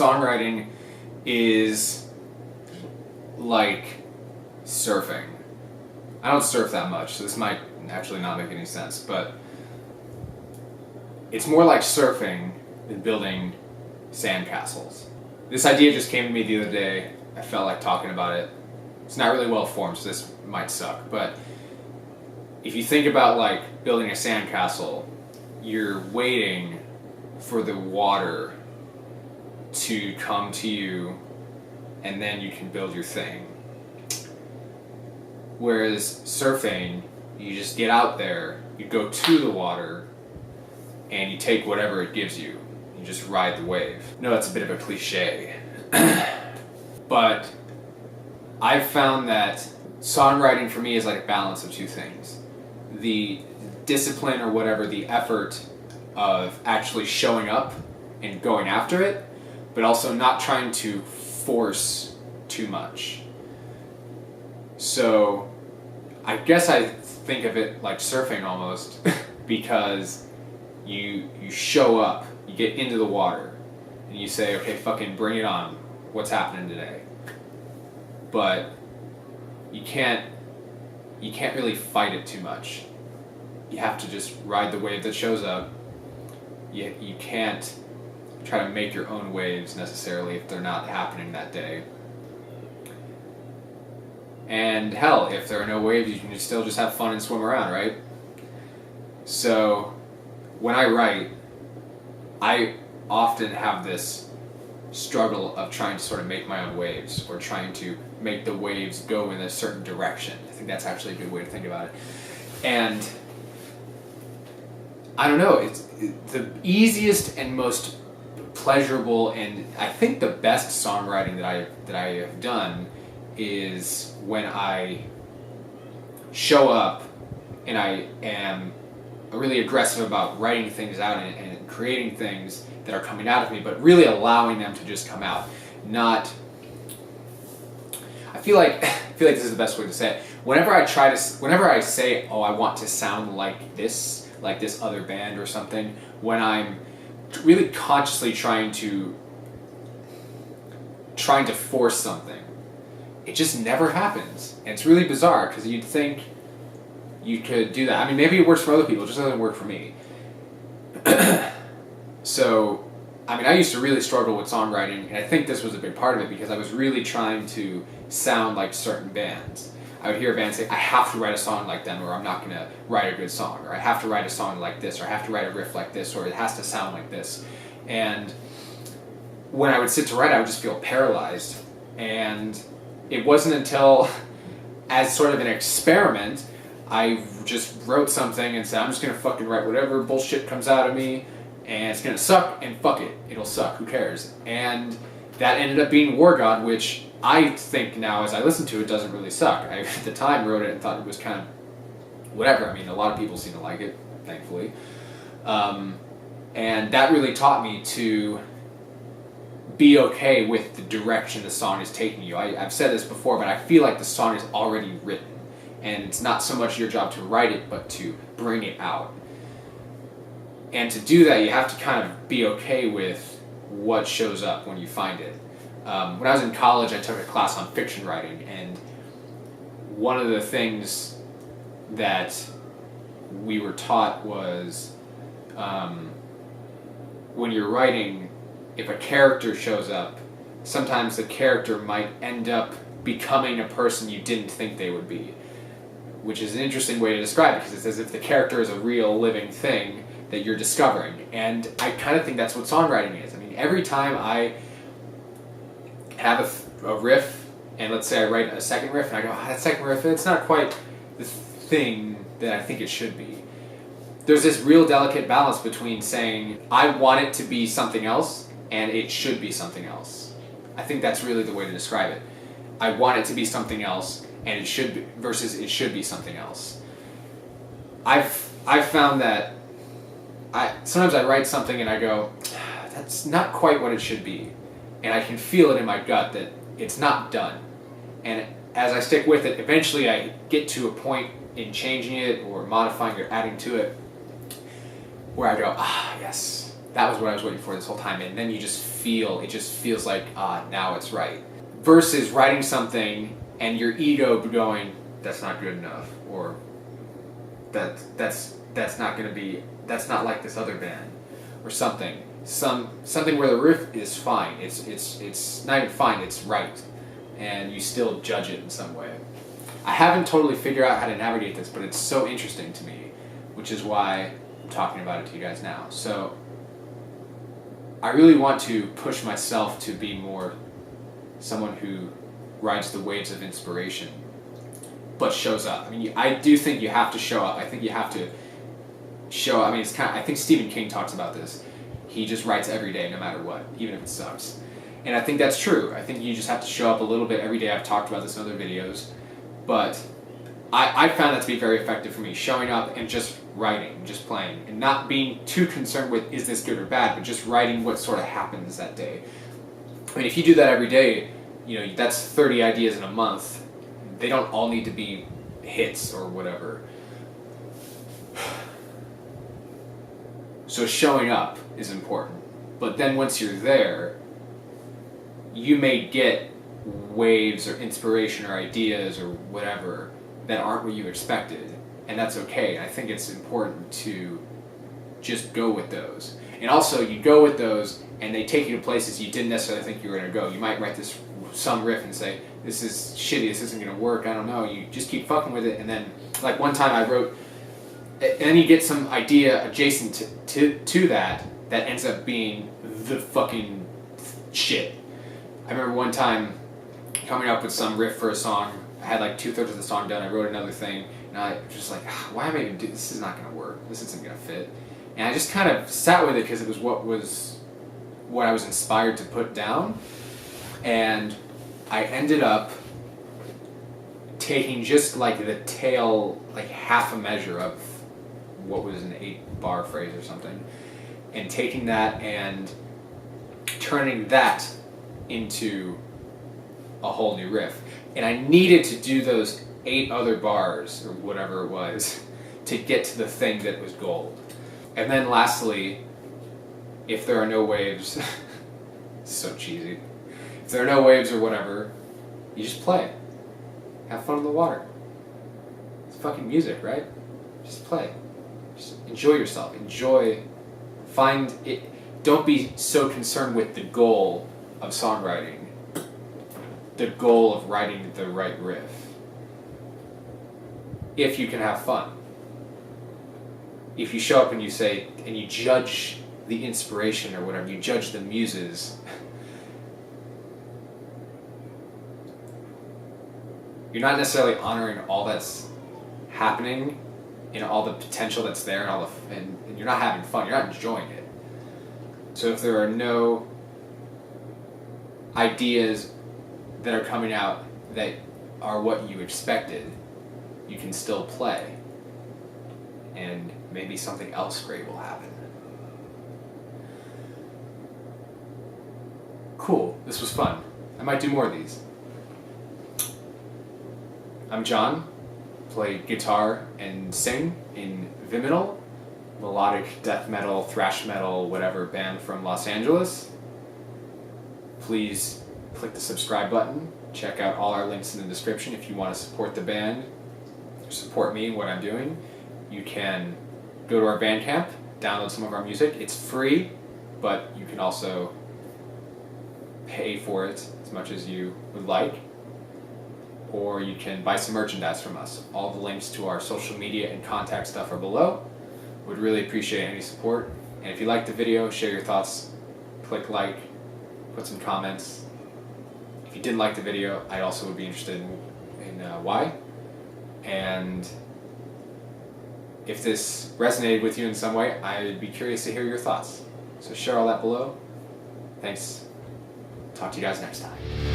songwriting is like surfing. I don't surf that much, so this might actually not make any sense, but it's more like surfing than building sandcastles. This idea just came to me the other day. I felt like talking about it. It's not really well formed, so this might suck, but if you think about like building a sandcastle, you're waiting for the water to come to you and then you can build your thing. Whereas surfing, you just get out there, you go to the water, and you take whatever it gives you. You just ride the wave. No, that's a bit of a cliche. But I've found that songwriting for me is like a balance of two things. The discipline or whatever, the effort of actually showing up and going after it, but also not trying to force too much. So I guess I think of it like surfing almost because you show up, you get into the water, and you say, okay, fucking bring it on. What's happening today? But you can't really fight it too much. You have to just ride the wave that shows up. You can't try to make your own waves necessarily if they're not happening that day. And hell, if there are no waves, you can still just have fun and swim around, right? So when I write, I often have this struggle of trying to sort of make my own waves or trying to make the waves go in a certain direction. I think that's actually a good way to think about it. And I don't know, it's the easiest and most pleasurable and I think the best songwriting that I have done is when I show up and I am really aggressive about writing things out and creating things that are coming out of me, but really allowing them to just come out. Not, I feel like this is the best way to say it. Whenever I say, oh, I want to sound like this other band or something, when I'm really consciously trying to force something, it just never happens. And it's really bizarre because you'd think you could do that. I mean, maybe it works for other people, it just doesn't work for me. So, I mean, I used to really struggle with songwriting, and I think this was a big part of it because I was really trying to sound like certain bands. I would hear a band say, I have to write a song like them or I'm not going to write a good song, or I have to write a song like this, or I have to write a riff like this, or it has to sound like this. And when I would sit to write, I would just feel paralyzed. And it wasn't until, as sort of an experiment, I just wrote something and said, I'm just going to fucking write whatever bullshit comes out of me, and it's going to suck, and fuck it. It'll suck. Who cares? And that ended up being War God, which I think now, as I listen to it, doesn't really suck. I, at the time, wrote it and thought it was kind of whatever. I mean, a lot of people seem to like it, thankfully. And that really taught me to be okay with the direction the song is taking you. I've said this before, but I feel like the song is already written. And it's not so much your job to write it, but to bring it out. And to do that, you have to kind of be okay with what shows up when you find it. When I was in college, I took a class on fiction writing, and one of the things that we were taught was when you're writing, if a character shows up, sometimes the character might end up becoming a person you didn't think they would be, which is an interesting way to describe it because it's as if the character is a real living thing that you're discovering. And I kind of think that's what songwriting is. I mean, every time I have a riff, and let's say I write a second riff, and I go, that second riff, it's not quite the thing that I think it should be. There's this real delicate balance between saying, I want it to be something else, and it should be something else. I think that's really the way to describe it. I want it to be something else, and it should be, versus it should be something else. I've found that sometimes I write something and I go, that's not quite what it should be. And I can feel it in my gut that it's not done. And as I stick with it, eventually I get to a point in changing it or modifying or adding to it where I go, yes, that was what I was waiting for this whole time, and then it just feels like, now it's right. Versus writing something and your ego going, that's not good enough, or that's not like this other band, or something where the riff is fine. It's not even fine. It's right, and you still judge it in some way. I haven't totally figured out how to navigate this, but it's so interesting to me, which is why I'm talking about it to you guys now. So I really want to push myself to be more someone who rides the waves of inspiration, but shows up. I mean, I do think you have to show up. I think you have to show up. I mean, I think Stephen King talks about this. He just writes every day, no matter what, even if it sucks. And I think that's true. I think you just have to show up a little bit every day. I've talked about this in other videos. But I found that to be very effective for me, showing up and just writing, just playing, and not being too concerned with is this good or bad, but just writing what sort of happens that day. I mean, if you do that every day, that's 30 ideas in a month. They don't all need to be hits or whatever. So showing up is important. But then once you're there, you may get waves or inspiration or ideas or whatever that aren't what you expected, and that's okay. I think it's important to just go with those. And also, you go with those and they take you to places you didn't necessarily think you were going to go. You might write some riff and say, this is shitty, this isn't going to work, I don't know. You just keep fucking with it, and then, like one time I wrote, and then you get some idea adjacent to that ends up being the fucking shit. I remember one time coming up with some riff for a song. I had like 2/3 of the song done. I wrote another thing, and I was just like, why am I even doing this? This is not going to work. This isn't going to fit. And I just kind of sat with it because it was what I was inspired to put down. And I ended up taking just like the tail, like half a measure of what was an 8-bar phrase or something, and taking that and turning that into a whole new riff. And I needed to do those 8 other bars, or whatever it was, to get to the thing that was gold. And then lastly, if there are no waves, so cheesy, if there are no waves or whatever, you just play. Have fun in the water. It's fucking music, right? Just play. Just enjoy yourself. Find it. Don't be so concerned with the goal of songwriting, the goal of writing the right riff. If you can have fun. If you show up and you say, and you judge the inspiration or whatever, you judge the muses, you're not necessarily honoring all that's happening and all the potential that's there, and you're not having fun, you're not enjoying it. So if there are no ideas that are coming out that are what you expected, you can still play, and maybe something else great will happen. Cool, this was fun. I might do more of these. I'm John, play guitar and sing in Viminal, melodic death metal, thrash metal, whatever band from Los Angeles. Please click the subscribe button. Check out all our links in the description if you want to support the band, support me and what I'm doing. You can go to our Bandcamp, download some of our music. It's free, but you can also pay for it as much as you would like. Or you can buy some merchandise from us. All the links to our social media and contact stuff are below. Would really appreciate any support. And if you liked the video, share your thoughts, click like, put some comments. If you didn't like the video, I also would be interested in why. And if this resonated with you in some way, I'd be curious to hear your thoughts. So share all that below. Thanks. Talk to you guys next time.